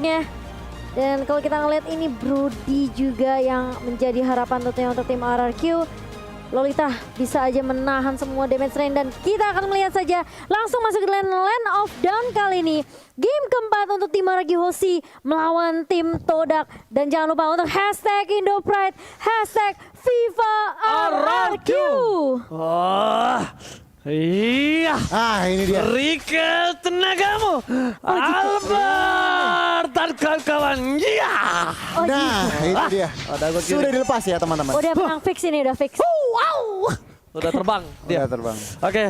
untungnya. Dan kalau kita ngeliat ini Brody juga yang menjadi harapan tentunya untuk tim RRQ. Lolita bisa aja menahan semua damage range dan kita akan melihat saja langsung masuk ke Land of Dawn kali ini. Game keempat untuk tim RRQ Hoshi melawan tim Todak. Dan jangan lupa untuk hashtag IndoPride, hashtag FIFA RRQ. Wah, iya. Ini dia. Berikan tenagamu, Albert dan kawan-kawan. Iya. Nah, itu dia. Sudah dilepas ya teman-teman. Udah menang fix ini, udah fix. Wow. Udah terbang dia. Udah terbang. Oke,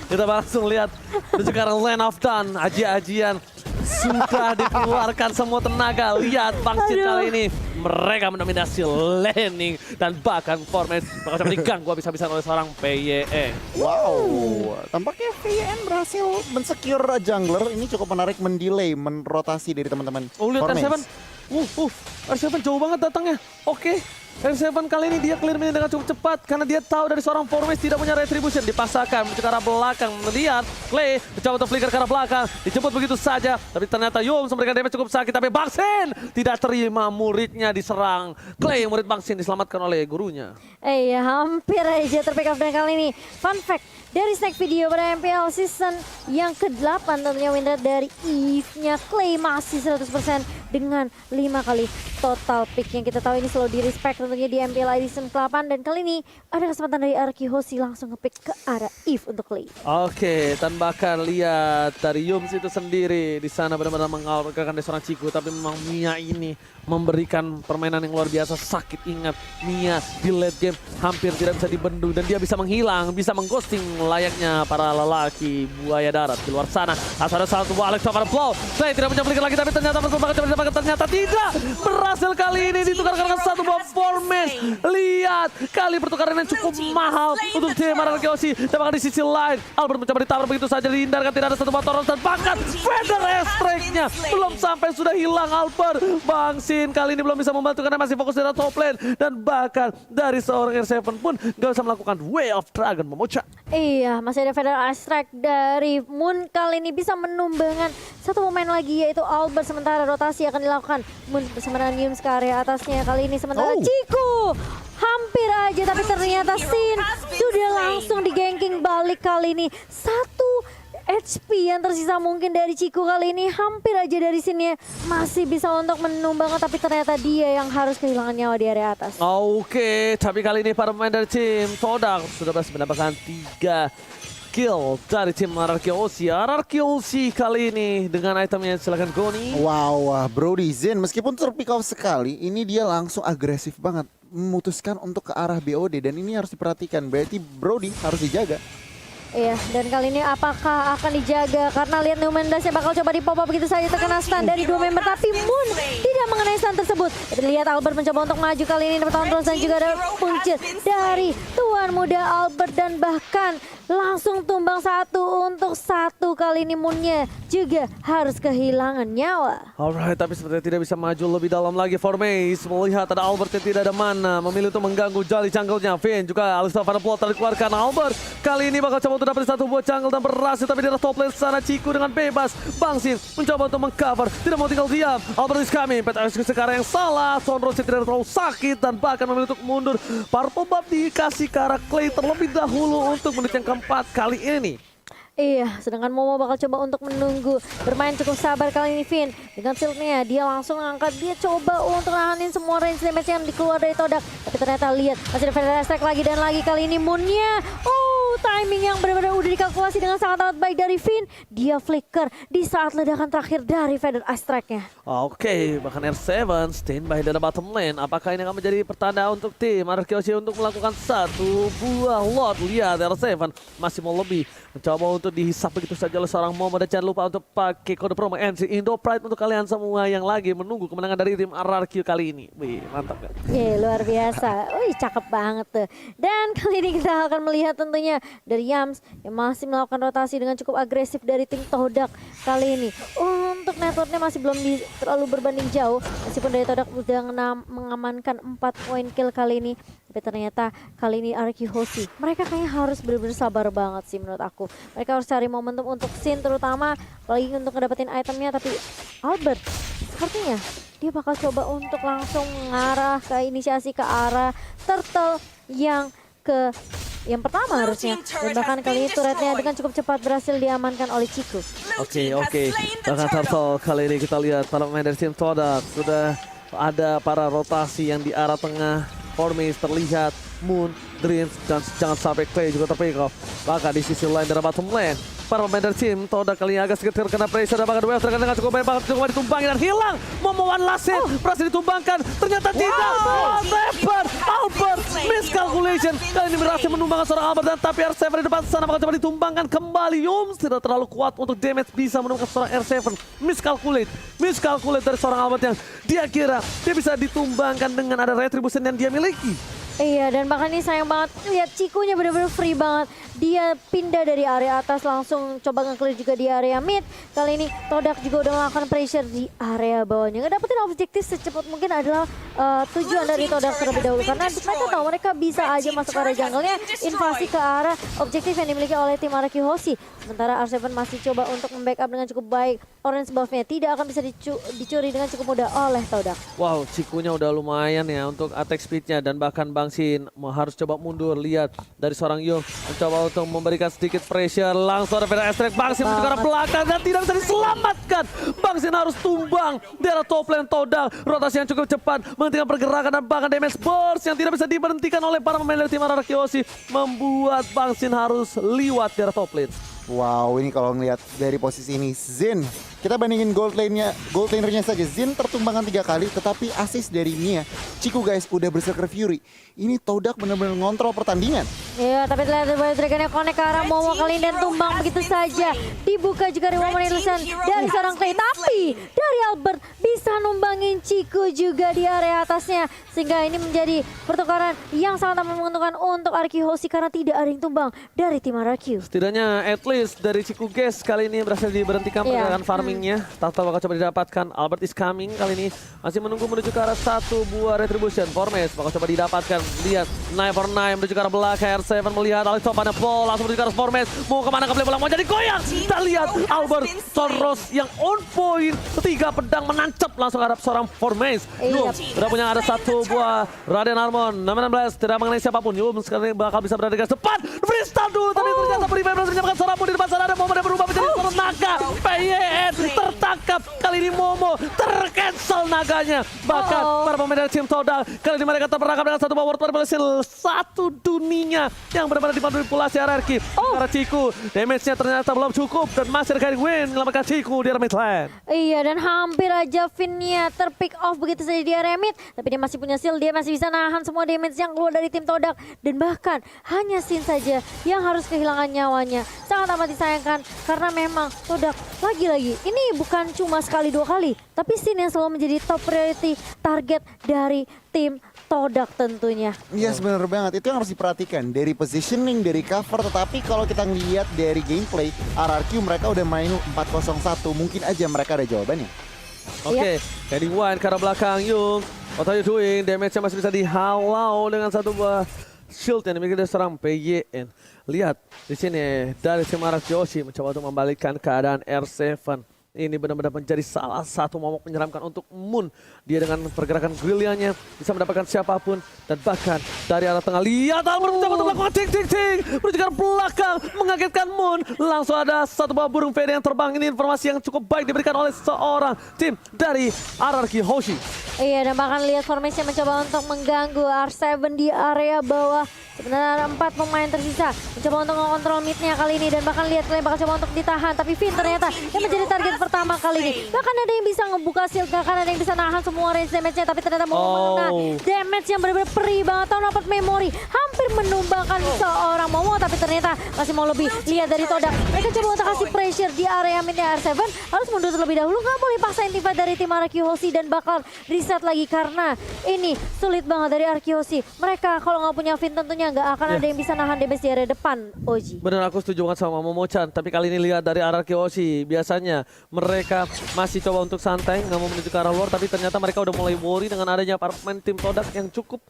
kita langsung lihat. Ini sekarang Land of Dawn, aji-ajian. Sudah dikeluarkan semua tenaga. Lihat Bangsin kali ini. Mereka mendominasi laning dan bahkan formasi bakal diganggu habis-habisan oleh seorang PYE. Wow, tampaknya VN berhasil mensecure jungler. Ini cukup menarik, mendelay, menrotasi dari teman-teman. Oh, lihat Formase. R7. R7 jauh banget datangnya. Oke. R7 kali ini dia clear minion dengan cukup cepat karena dia tahu dari seorang Formase tidak punya retribution. Dipaksakan menuju ke arah belakang. Melihat Clay mencoba untuk flicker ke arah belakang. Dijemput begitu saja. Tapi ternyata Yums memberikan damage cukup sakit. Tapi Bangsin tidak terima, muridnya diserang. Clay murid Bangsin diselamatkan oleh gurunya. Iya, hampir aja terpick up dan kali ini. Fun fact, dari snack video pada MPL season yang ke-8 tentunya win rate dari Eve-nya Clay masih 100% dengan 5 kali total pick yang kita tahu ini selalu di respect tentunya di MPL season ke-8 dan kali ini ada kesempatan dari RRQ Hoshi langsung nge-pick ke arah Eve untuk Clay. Oke, dan bahkan lihat dari Yums itu sendiri di sana benar-benar mengalahkan dari seorang Ciku, tapi memang Mia ini memberikan permainan yang luar biasa. Sakit, ingat Mia di late game hampir tidak bisa dibendung dan dia bisa menghilang, bisa mengghosting layaknya para lelaki buaya darat di luar sana. Asal ada satu buah Alex Over Blow. Saya tidak punya belikan lagi tapi ternyata ternyata tidak berhasil kali ini ditukarkan dengan satu buah Formase. Lihat kali pertukaran yang cukup mahal untuk tim RRQ Hoshi. Dan bahkan di sisi lain Albert mencoba ditawar begitu saja dihindarkan, tidak ada satu buah Toros dan bahkan Feather Strike-nya belum sampai sudah hilang Albert. Bangsin kali ini belum bisa membantu karena masih fokus di top lane dan bahkan dari seorang R7 pun gak bisa melakukan Way of Dragon Momocha. Iya, masih ada Feather Strike dari Moon kali ini bisa menumbangkan satu pemain lagi yaitu Albert, sementara rotasi akan dilakukan Moon bersama dengan Yums ke area atasnya kali ini, sementara Ciku hampir aja tapi ternyata Sin sudah langsung di-ganking balik kali ini. Satu HP yang tersisa mungkin dari Ciku kali ini, hampir aja dari sini masih bisa untuk menumbangkan tapi ternyata dia yang harus kehilangan nyawa di area atas. Oke, tapi kali ini para pemain dari tim Todak sudah berhasil mendapatkan 3 kill dari tim RRQ Hoshi. RRQ Hoshi kali ini dengan itemnya, silakan Goni. Wow, Brody Zen meskipun terpick off sekali, ini dia langsung agresif banget memutuskan untuk ke arah BOD dan ini harus diperhatikan. Berarti Brody harus dijaga. Iya, dan kali ini apakah akan dijaga? Karena lihat Numen Dash bakal coba dipop-up begitu saja terkena stun dari dua member. Tapi Moon tidak mengenai stun tersebut. Lihat Albert mencoba untuk maju kali ini dapat terus dan juga ada punch dari tuan muda Albert. Dan bahkan langsung tumbang untuk satu kali ini Moonnya juga harus kehilangan nyawa. Alright, tapi sepertinya tidak bisa maju lebih dalam lagi. Formase melihat ada Albert yang tidak ada mana, memilih untuk mengganggu jali jungle-nya. Vayne juga Alistar Van Plot dikeluarkan. Albert kali ini bakal coba untuk dapat satu buah jungle dan berhasil, tapi di atas top lane sana Ciku dengan bebas. Bangsin mencoba untuk mengcover, tidak mau tinggal diam. Albert is coming, eksekusi sekarang yang salah. Sonros tidak terlalu sakit dan bahkan memilih untuk mundur. Purple buff dikasih ke arah Clay terlebih dahulu untuk menit yang keempat kali ini. Iya, sedangkan Momo bakal coba untuk menunggu. Bermain cukup sabar kali ini Vayne. Dengan shieldnya dia langsung angkat. Dia coba untuk nahanin semua range damage yang dikeluar dari Todak. Tapi ternyata lihat masih ada Feather Strike lagi dan lagi kali ini Moonnya. Timing yang benar-benar udah dikalkulasi dengan sangat-sangat baik dari Vayne. Dia flicker di saat ledakan terakhir dari Feather Strike-nya. Oke, bahkan R7 standby dari bottom lane. Apakah ini akan menjadi pertanda untuk tim RRQ Hoshi untuk melakukan satu buah lot? Lihat R7 masih mau lebih, mencoba untuk dihisap begitu saja oleh seorang Momo. Dan jangan lupa untuk pakai kode promo NC IndoPride untuk kalian semua yang lagi menunggu kemenangan dari tim RRQ kali ini. Wih, mantap kan? Luar biasa. Wih, cakep banget tuh. Dan kali ini kita akan melihat tentunya dari Yums yang masih melakukan rotasi dengan cukup agresif dari tim Todak kali ini. Untuk networknya masih belum terlalu berbanding jauh, meskipun dari Todak sudah mengamankan 4 poin kill kali ini. Tapi ternyata kali ini RRQ Hoshi, mereka kayaknya harus benar-benar sabar banget sih menurut aku. Mereka harus cari momentum untuk Sin terutama, apalagi untuk ngedapetin itemnya. Tapi Albert Sepertinya dia bakal coba untuk langsung mengarah ke inisiasi ke arah turtle yang pertama harusnya. Dan bahkan kali ini turretnya dengan cukup cepat berhasil diamankan oleh Ciku. Oke. Bahkan Turtle kali ini kita lihat para pemain dari tim Todak sudah ada para rotasi yang di arah tengah. Formis terlihat, Moon, Dreams, dan jangan sampai Clay juga terpick off. Bahkan di sisi lain dari bottom lane, para pemain dari tim Todak kali ini agak sedikit terkena pressure dan bahkan Wave terkena dengan cukup baik, bahkan cukup ditumbangin dan hilang. Momo One Last Hit berhasil ditumbangkan, ternyata tidak. Wallpaper, Albert, miscalculation. Kali ini berhasil menumbangkan seorang Albert dan tapi R7 di depan sana bakal coba ditumbangkan kembali. Yums tidak terlalu kuat untuk damage bisa menumbangkan seorang R7. Miscalculate dari seorang Albert yang dia kira dia bisa ditumbangkan dengan ada retribution yang dia miliki. Iya, dan bahkan ini sayang banget lihat Cikunya benar-benar free banget. Dia pindah dari area atas langsung coba nge-clear juga di area mid. Kali ini Todak juga udah melakukan pressure di area bawahnya. Ngedapetin objektif secepat mungkin adalah tujuan dari Todak terlebih dahulu. Karena mereka tahu mereka bisa aja masuk ke area jungle-nya, invasi ke arah objektif yang dimiliki oleh tim Araki Hoshi. Sementara R7 masih coba untuk membackup dengan cukup baik. Orange buff-nya tidak akan bisa dicuri dengan cukup mudah oleh Todak. Wow, Cikunya udah lumayan ya untuk attack speed-nya dan bahkan Bang Sin harus coba mundur. Lihat dari seorang Yung mencoba untuk memberikan sedikit pressure. Langsung ada Veda Estrek. Bang Sin menuju ke arah belakang dan tidak bisa diselamatkan. Bang Sin harus tumbang di arah top lane Todak. Rotasi yang cukup cepat menghentikan pergerakan dan bahkan damage burst yang tidak bisa diberhentikan oleh para pemain dari tim Araki Hoshi membuat Bang Sin harus liwat di arah top lane. Wow, ini kalau ngelihat dari posisi ini Zen, kita bandingin gold lanernya saja. Zen tertumbangkan 3 kali, tetapi assist dari Mia. Ciku guys udah Berserker Fury. Ini Todak benar-benar ngontrol pertandingan. Iya, tapi terlihat dari Dragon yang connect ke arah Momo kali ini dan tumbang begitu saja. Dibuka juga dari Woman Illusion dari seorang Clay, tapi dari Albert bisa numbangin Ciku juga di area atasnya. Sehingga ini menjadi pertukaran yang sangat menguntungkan untuk Araki Hoshi karena tidak ada yang tumbang dari tim Araki. Setidaknya at least dari Ciku Guys kali ini berhasil diberhentikan pergerakan farmingnya. Tahta bakal coba didapatkan. Albert is coming kali ini masih menunggu menuju ke arah satu buah retribution. Formes bakal coba didapatkan. Lihat 9 menuju ke arah belakang. R7 melihat Alex Topannya Paul langsung menuju ke arah Formes. Mau kemana ke belakang mau jadi goyang. Kita lihat Albert Soros yang on point. 3 pedang menancap langsung ke arah seorang Formes. Yum udah punya ada satu buah Raden Harmon. 16 tidak mengenai siapapun. Yum sekarang bakal bisa berada di garis depan. Freestyle dulu tapi ternyata Prima berhasil menyamakan seorang di depan sana ada Momo yang berubah menjadi seorang naga. PYN tertangkap. Kali ini Momo tercancel naganya. Bahkan para pemain dari tim Todak kali ini mereka terperangkap dengan satu power play berhasil satu dunia yang benar-benar dimanipulasi hierarki. Karena Ciku damage-nya ternyata belum cukup dan masih ada win menyelamatkan Ciku di area mid lane. Iya, dan hampir aja Finnya terpick off begitu saja di area mid. Tapi dia masih punya shield, dia masih bisa nahan semua damage yang keluar dari tim Todak. Dan bahkan hanya Sin saja yang harus kehilangan nyawanya. Sangat amat disayangkan karena memang Todak lagi-lagi ini bukan cuma sekali 2 kali, tapi Sin yang selalu menjadi top priority target dari tim Todak tentunya. Iya benar banget, itu yang harus diperhatikan dari positioning, dari cover. Tetapi kalau kita ngelihat dari gameplay RRQ mereka udah main 4-0-1, mungkin aja mereka ada jawabannya. Oke, heading one ke arah belakang Yung. What are you doing? Damage-nya masih bisa dihalau dengan satu buah shield yang dimiliki dari seorang PYN. Lihat di sini dari tim Araki Hoshi mencoba untuk membalikkan keadaan R7. Ini benar-benar menjadi salah satu momok menyeramkan untuk Moon. Dia dengan pergerakan grillianya bisa mendapatkan siapapun. Dan bahkan dari arah tengah, lihat Albert mencoba untuk melakukan ting-ting-ting. Menuju ke belakang, mengagetkan Moon. Langsung ada satu buah burung Veda yang terbang. Ini informasi yang cukup baik diberikan oleh seorang tim dari Araki Hoshi. Iya, dan bahkan lihat formasi mencoba untuk mengganggu R7 di area bawah. Sebenarnya ada 4 pemain tersisa mencoba untuk mengontrol mid-nya kali ini. Dan bahkan lihat Clay bakal coba untuk ditahan. Tapi Finn ternyata yang menjadi target pertama kali ini. Bahkan ada yang bisa ngebuka shield, bahkan ada yang bisa nahan semua range damage-nya. Tapi ternyata mau mengena damage yang benar-benar perih banget. Tahun dapat memori, hampir menumbangkan seorang Momo. Tapi ternyata masih mau lebih. Lihat dari Todak, mereka coba untuk kasih pressure di area mid-nya R7. Harus mundur terlebih dahulu, nggak boleh paksain tiba dari tim Araki Hoshi. Dan bakal reset lagi karena ini sulit banget dari Araki Hoshi. Mereka kalau nggak punya Finn tentunya nggak akan ada yang bisa nahan damage di area depan, Oji. Benar, aku setuju banget sama Momo-chan. Tapi kali ini lihat dari Araki Hoshi, biasanya mereka masih coba untuk santai, nggak mau menuju ke arah luar. Tapi ternyata mereka udah mulai worry dengan adanya para pemain tim Todak yang cukup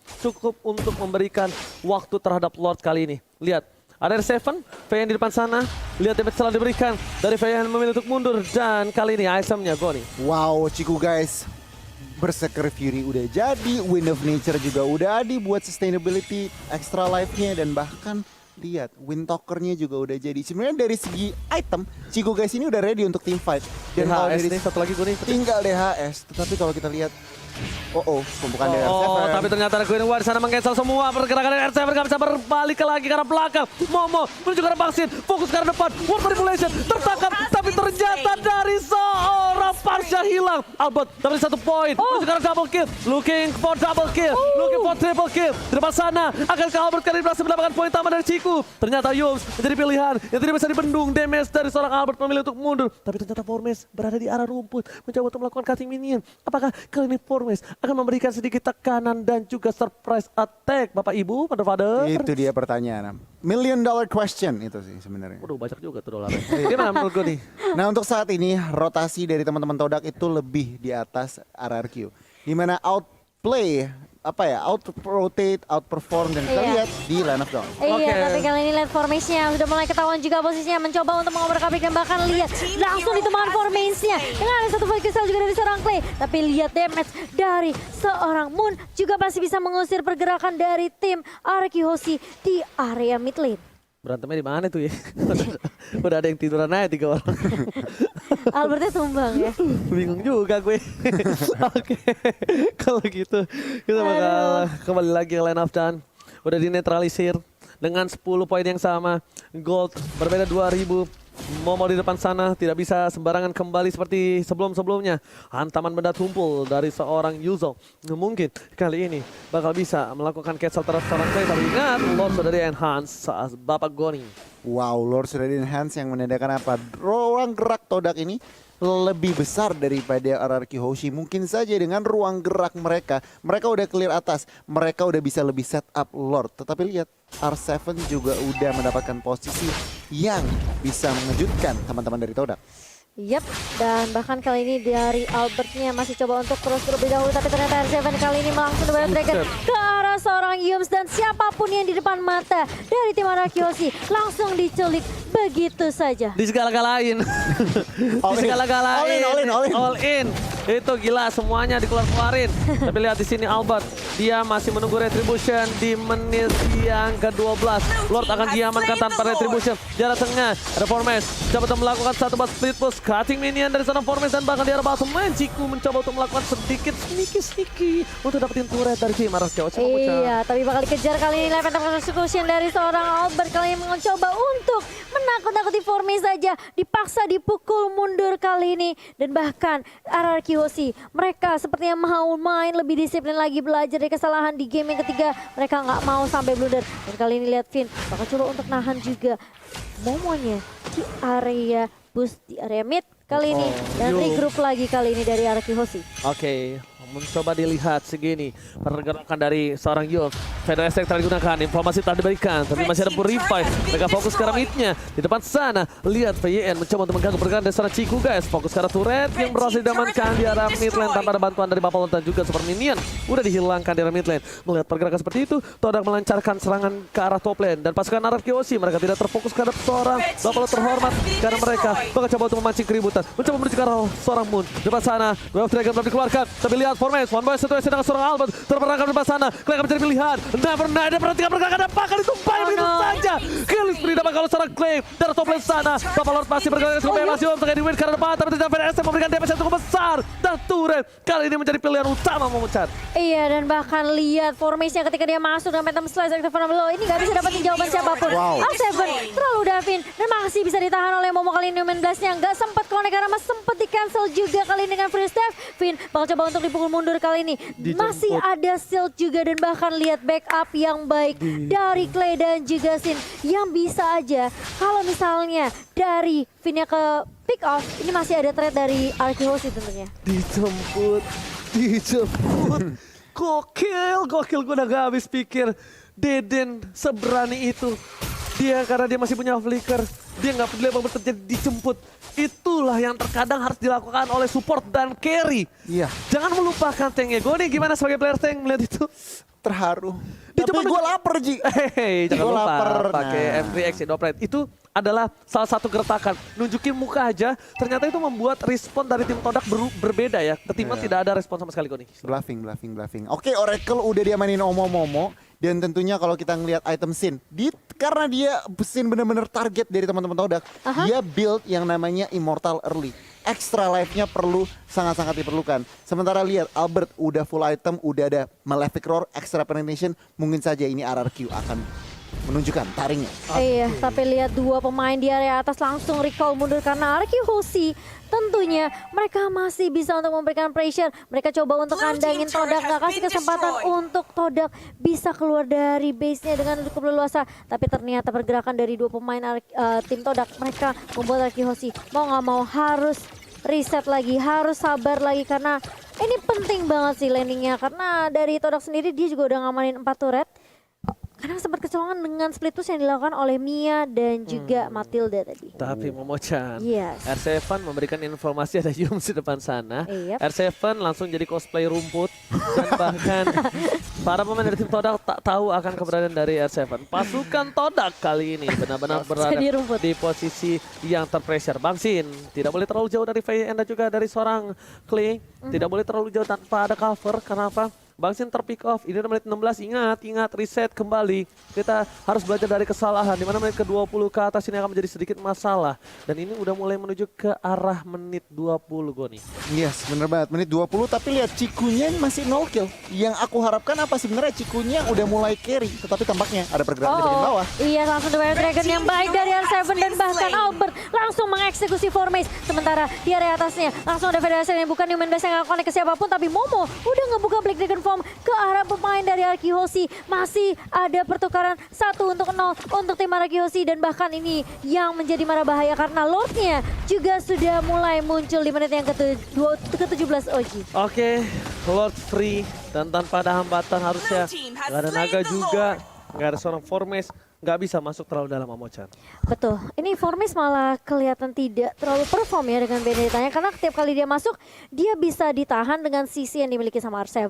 untuk memberikan waktu terhadap Lord kali ini. Lihat, Ada R7, VN di depan sana. Lihat damage telah diberikan dari VN memilih untuk mundur. Dan kali ini itemnya Goni. Wow, Ciku guys. Berserker Fury udah jadi, Wind of Nature juga udah ada buat sustainability extra life-nya, dan bahkan lihat Wind Talker-nya juga udah jadi. Sebenarnya dari segi item, Ciku guys ini udah ready untuk team fight. Dan kalau DHS dari nih satu lagi Goni. tinggal DHS, tetapi kalau kita lihat bukan dari R7. Oh, tapi ternyata ada Queen War di sana meng-cancel semua pergerakan dari R7, nggak bisa berbalik lagi karena belakang. Momo menuju ke arah vaksin, fokus ke arah depan. World Manipulation tertangkap, tapi ternyata dari seorang Parsha hilang. Albert dapat satu poin, menuju ke arah double kill, looking for double kill, looking for triple kill. Di depan sana, akankah Albert kali ini berhasil mendapatkan poin tambah dari Ciku? Ternyata Yums menjadi pilihan yang tidak bisa dibendung. Damage dari seorang Albert memilih untuk mundur, tapi ternyata Formes berada di arah rumput, mencoba untuk melakukan cutting minion. Apakah kali ini Formes akan memberikan sedikit tekanan dan juga surprise attack, Bapak Ibu, Father? Itu dia pertanyaan. $1 million question itu sih sebenarnya. Waduh, banyak juga tuh dolarnya. Gimana menurut gue nih? Nah, untuk saat ini rotasi dari teman-teman Todak itu lebih di atas RRQ. Di mana outplay, out rotate, outperform, dan kita Iya. lihat di line of dawn. Iya, Oke. tapi kali ini lihat formasinya sudah mulai ketahuan juga posisinya, mencoba untuk mengoper-kapik dan bahkan lihat langsung ditemukan formasinya dengan ada satu void crystal juga dari seorang Clay. Tapi lihat damage dari seorang Moon juga masih bisa mengusir pergerakan dari tim Araki Hoshi di area mid lane. Berantemnya di mana tuh ya? Udah ada yang tiduran aja 3 orang. Albertnya tumbang ya. Bingung juga gue. Oke, kalau gitu kita bakal kembali lagi ke line of dawn. Udah dinetralisir dengan 10 poin yang sama. Gold berbeda 2000. Momo di depan sana tidak bisa sembarangan kembali seperti sebelum-sebelumnya. Hantaman benda tumpul dari seorang Yuzo. Mungkin kali ini bakal bisa melakukan cancel terhadap seorang Clay. Tapi ingat, Lord sudah di-enhance saat Bapak Goni. Wow, Lord sudah di enhance yang menandakan apa? Ruang gerak Todak ini lebih besar daripada RRQ Hoshi. Mungkin saja dengan ruang gerak mereka udah clear atas, mereka udah bisa lebih set up Lord. Tetapi lihat, R7 juga udah mendapatkan posisi yang bisa mengejutkan teman-teman dari Todak. Yap, dan bahkan kali ini dari Albertnya masih coba untuk cross terlebih dahulu, tapi ternyata R7 kali ini langsung Double Dragon ke arah seorang Yums, dan siapapun yang di depan mata dari tim Araki Hoshi langsung diculik begitu saja. Di segala-galain. Di segala-galain. All in. Itu gila, semuanya dikeluarin. Tapi lihat di sini Albert, dia masih menunggu retribution di menit yang ke-12. Lord akan diamankan tanpa retribution. Jarak tengah ada Formes, coba untuk melakukan satu bus split push, cutting minion dari sana Formes, dan bahkan di arah bottom lane Ciku mencoba untuk melakukan sedikit sneaky untuk dapetin turret dari tim Araki Hoshi. Iya, tapi bakal dikejar kali ini. Levent of execution dari seorang Albert kali ini mencoba untuk menakut-nakuti Formes saja. Dipaksa dipukul mundur kali ini. Dan bahkan RRQ Hoshi, mereka sepertinya mau main lebih disiplin lagi, belajar dari kesalahan di game yang ketiga. Mereka nggak mau sampai blunder. Dan kali ini lihat Finn bakal coba untuk nahan juga Momonya di area boost di area mid kali ini. Dan regroup lagi kali ini dari RRQ Hoshi. Oke, mencoba dilihat segini pergerakan dari seorang Yums. Feather Attack telah digunakan, informasi telah diberikan, tapi masih ada Purify. Mereka fokus ke arah midnya. Di depan sana, lihat VYN mencoba untuk mengganggu pergerakan dari seorang Ciku guys. Fokus ke arah turret yang berhasil diamankan di arah mid lane tanpa ada bantuan dari Bapak dan juga Super Minion. Udah dihilangkan di arah mid lane. Melihat pergerakan seperti itu, Todak melancarkan serangan ke arah top lane. Dan pasukan Araki Hoshi, mereka tidak terfokus ke arah seorang Bapak terhormat, karena mereka bakal coba untuk memancing keributan. Mencoba menuju ke arah seorang Moon. Di depan sana, Wave Dragon belum dikeluarkan. Tapi lihat Formes, one boy situasi dengan seorang Albert. Terperangkap di depan sana. Clay akan menjadi pilihan. Never ada perhatikan pergerakan, dan bahkan ditumpahi begitu saja. Killis beri dapat kalau seorang Clay. Dari top lane sana, Bapak Lord masih bergerak cukup bebas. Yums tengah di win karena depan, tapi tidak VNS memberikan damage yang cukup besar. Dan turret kali ini menjadi pilihan utama memecat. Iya, dan bahkan lihat formasinya ketika dia masuk dengan Phantom Slice aktif below. Ini nggak bisa dapetin jawaban siapapun. Wow. R7 terlalu Davin dan masih bisa ditahan oleh Momo kali ini. Main blastnya nggak sempat connect karena masih sempat di cancel juga kali ini dengan free step. Finn bakal coba untuk dipukul mundur kali ini. Masih ada shield juga, dan bahkan lihat backup yang baik dari Clay dan juga Sin yang bisa aja kalau misalnya dari Finn-nya ke pick off, ini masih ada trade dari Araki Hoshi tentunya. Dijemput. Gokil, gue udah gak habis pikir. Deden seberani itu. Dia karena dia masih punya flicker, dia nggak peduli apa terjadi, dijemput. Itulah yang terkadang harus dilakukan oleh support dan carry. Iya. Jangan melupakan tanknya. Gue nih gimana sebagai player tank melihat itu? terharu. Itu Tapi gue lapar, Ji. Hehehe, jangan Gua lupa lapar. pakai Nah. M3 Exit Operator. Itu adalah salah satu gertakan. Nunjukin muka aja, ternyata itu membuat respon dari tim Todak berbeda ya. Ketimbang Iya. tidak ada respon sama sekali Goni. Bluffing. Oke, Oracle udah diamanin Omo-Momo. Dan tentunya kalau kita ngelihat item Sin, karena dia Sin bener-bener target dari teman-teman Todak, dia build yang namanya Immortal Early. Extra life-nya perlu sangat-sangat diperlukan. Sementara lihat Albert udah full item, udah ada Malefic Roar, extra penetration, mungkin saja ini RRQ akan menunjukkan taringnya. Iya, tapi lihat dua pemain di area atas langsung recall mundur karena Arki Hoshi. Tentunya mereka masih bisa untuk memberikan pressure. Mereka coba untuk kandangin Todak, nggak kasih kesempatan untuk Todak bisa keluar dari base-nya dengan cukup leluasa. Tapi ternyata pergerakan dari dua pemain tim Todak, mereka membuat Arki Hoshi mau nggak mau harus reset lagi, harus sabar lagi karena ini penting banget sih landingnya. Karena dari Todak sendiri dia juga udah ngamanin 4 turret. Karena sempat kecolongan dengan split push yang dilakukan oleh Mia dan juga Matilda tadi. Tapi Momochan, Yes. R7 memberikan informasi ada Yums di depan sana. Yep. R7 langsung jadi cosplay rumput. Dan bahkan para pemain dari tim Todak tak tahu akan keberadaan dari R7. Pasukan Todak kali ini benar-benar berada Jadi rumput. di posisi yang terpressure. Bang Sin tidak boleh terlalu jauh dari Faye dan juga dari seorang Clay. Tidak boleh terlalu jauh tanpa ada cover. Kenapa? Bang Sin terpick off, ini udah menit 16, ingat, reset kembali. Kita harus belajar dari kesalahan, di mana menit ke-20 ke atas ini akan menjadi sedikit masalah. Dan ini udah mulai menuju ke arah menit 20 Goni. Yes, bener banget. Menit 20, tapi lihat Cikunya masih 0 kill. Yang aku harapkan apa sebenarnya Cikunya udah mulai carry. Tetapi tampaknya ada pergerakan di bagian bawah. Iya, langsung The Wild Dragon yang baik dari R7 dan bahkan Albert langsung mengeksekusi formation. Sementara di area atasnya langsung ada Federation yang bukan Human Base yang gak connect ke siapapun, tapi Momo udah ngebuka Black Dragon Form ke arah pemain dari Arki Hoshi. Masih ada pertukaran 1-0 untuk tim Arki Hoshi dan bahkan ini yang menjadi marah bahaya karena Lordnya juga sudah mulai muncul di menit yang ke-17 Oji. Oke, Lord free dan tanpa ada hambatan harusnya nggak ada naga juga, nggak ada seorang Formes, nggak bisa masuk terlalu dalam Momochan. Betul, ini Formis malah kelihatan tidak terlalu perform ya dengan Beneditanya karena setiap kali dia masuk dia bisa ditahan dengan sisi yang dimiliki sama R7,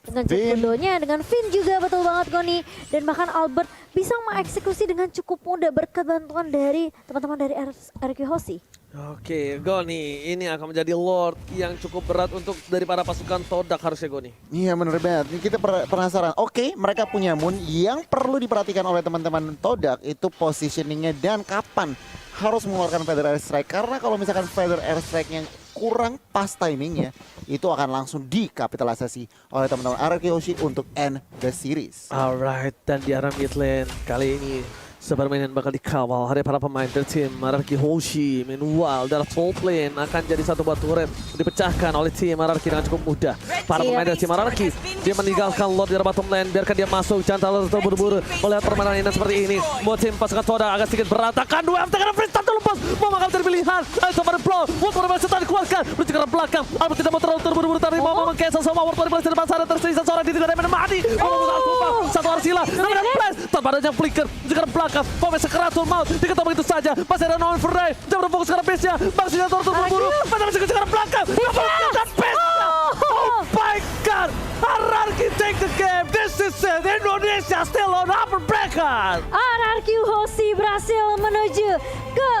dengan Cekundo-nya, dengan Finn juga betul banget Goni, dan bahkan Albert bisa mengeksekusi dengan cukup mudah berkat bantuan dari teman-teman dari RQ Hoshi. Oke, Goni, ini akan menjadi Lord yang cukup berat untuk dari para pasukan Todak harusnya Goni. Iya bener banget. Ini kita penasaran. Oke, mereka punya Moon. Yang perlu diperhatikan oleh teman-teman Todak itu positioningnya dan kapan harus mengeluarkan Feather Airstrike. Karena kalau misalkan Feather Airstrike yang kurang pas timingnya, itu akan langsung dikapitalisasi oleh teman-teman RRQ Hoshi untuk end the series. Alright, dan di arah mid lane kali ini sepermainan bakal dikawal oleh para pemain dari tim RRQ Hoshi. Meanwhile, dalam top lane akan jadi satu buah turret dipecahkan oleh tim RRQ dengan cukup mudah. Para pemain dari tim RRQ, dia meninggalkan Lord di arah bottom lane, biarkan dia masuk. Jangan terlalu terburu-buru melihat permainan ini seperti ini. Buat tim pasukan Todak agak sedikit berantakan. 2 FT karena free start lepas. Mau makan dari pilihan. Sama ada blow. Ward berbalik setan dikeluarkan. Menuju ke arah belakang. Albert tidak mau terlalu terburu-buru. Tapi mau meng-cancel semua. Ward berbalik di depan sana. Tersisa seorang di tidak ada mati. Satu Arsila. Tapi ada flash. Tanpa ada yang flicker. Menuju ke arah belakang. Pemain sekeratul maut. Diketok begitu saja. Masih ada no for day. Jangan berfokus ke arah base-nya. Bang Sinyal terburu-buru. Pada masih ke arah belakang. Dan base-nya. Oh my God. RRQ take the game. This is it. Indonesia still on upper bracket. RRQ Hoshi berhasil menuju ke